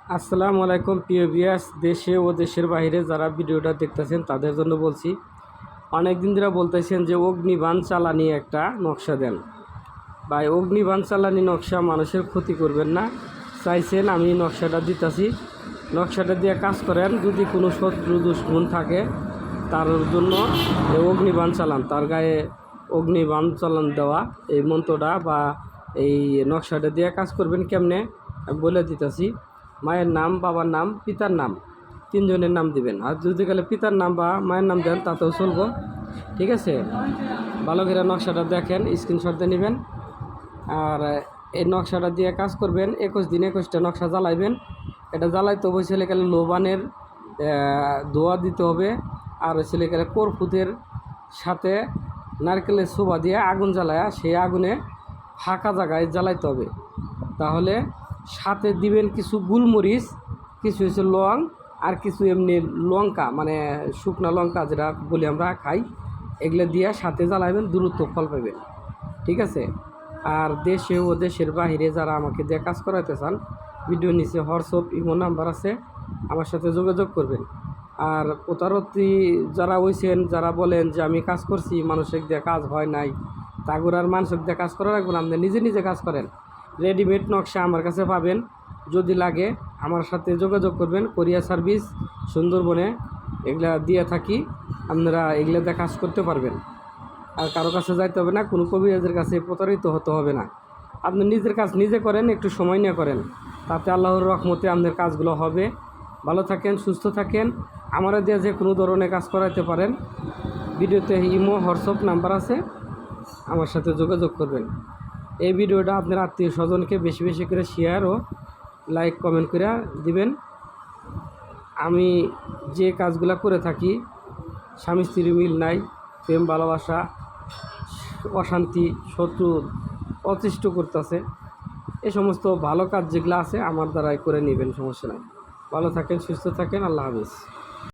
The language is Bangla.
আসসালামু আলাইকুম প্রিয় ভিউয়ার্স, দেশে ও দেশের বাইরে যারা ভিডিওটা দেখতেছেন তাদের জন্য বলছি, অনেক দিন ধরে বলতেছেন যে অগ্নিবাণ চালানি একটা নকশা দেন। ভাই, অগ্নিবাণ চালানি নকশা মানুষের ক্ষতি করবেন না, চাইছেন আমি নকশাটা দিতেছি, নকশাটা দিয়ে কাজ করেন। যদি কোনো শত্রু দুশ্মন থাকে তার জন্য অগ্নিবাণ চালান, তার গায়ে অগ্নিবাণ চালান দেওয়া, এই মন্ত্রটা বা এই নকশাটা দিয়ে কাজ করবেন। কেমনে আমি বলে দিতেছি। মায়ের নাম, বাবার নাম, পিতার নাম, তিনজনের নাম দিবেন। আর যদি গেলে পিতার নাম বা মায়ের নাম দেন তাতেও চলবো, ঠিক আছে। ভালো করে নকশাটা দেখেন, স্ক্রিনশট দিয়ে নেবেন। আর এই নকশাটা দিয়ে কাজ করবেন। 21 দিন 21টা নকশা জ্বালাইবেন। এটা জ্বালাইতে হবে ছেলেকালে লোবানের দোয়া দিতে হবে। আর ছেলেকালে কর্পূরের সাথে নারকেলের শোভা দিয়ে আগুন জ্বালায়া সেই আগুনে ফাঁকা জায়গায় জ্বালাইতে হবে। তাহলে সাথে দিবেন কিছু গোলমরিচ, কিছু হচ্ছে লং, আর কিছু এমনি লঙ্কা, মানে শুকনো লঙ্কা যেটা বলি আমরা খাই, এগুলো দিয়ে সাথে জ্বালাইবেন, দ্রুত ফল পাবেন, ঠিক আছে। আর দেশে ও দেশের বাহিরে যারা আমাকে দিয়ে কাজ করাতে চান, ভিডিও নিচে হোয়াটসঅ্যাপ ইমো নাম্বার আছে, আমার সাথে যোগাযোগ করবেন। আর প্রতারতি যারা হয়েছেন, যারা বলেন যে আমি কাজ করছি মানুষের দিয়ে কাজ হয় নাই, তাগুর আর মানুষের দিয়ে কাজ করা রাখবেন, আপনি নিজে নিজে কাজ করেন। রেডিমেড নকশা আমার কাছে পাবেন, যদি লাগে আমার সাথে যোগাযোগ করবেন। কোরিয়ার সার্ভিস সুন্দরবনে এগুলা দিয়ে থাকি, আপনারা এগুলাতে কাজ করতে পারবেন। আর কারো কাছে যাইতে হবে না, কোনো কবিরাজের কাছে প্রতারিত হতে হবে না। আপনি নিজের কাজ নিজে করেন, একটু সময় নিয়ে করেন, তাতে আল্লাহর রহমতে আপনাদের কাজগুলো হবে। ভালো থাকেন, সুস্থ থাকেন। আমারা দিয়ে যে কোনো ধরনের কাজ করাতে পারেন। ভিডিওতে ইমো হোয়াটসঅ্যাপ নাম্বার আছে, আমার সাথে যোগাযোগ করবেন। এই ভিডিওটা আপনার আত্মীয় স্বজনকে বেশি বেশি করে শেয়ার ও লাইক কমেন্ট করে দিবেন। আমি যে কাজগুলো করে থাকি, স্বামী স্ত্রীর মিল নাই, প্রেম ভালোবাসা, অশান্তি, শত্রু অতিষ্ঠ করতেছে, এই সমস্ত ভালো কাজ যেগুলো আছে আমার দ্বারাই করে নেবেন, সমস্যা নাই। ভালো থাকেন, সুস্থ থাকেন, আল্লাহ হাফেজ।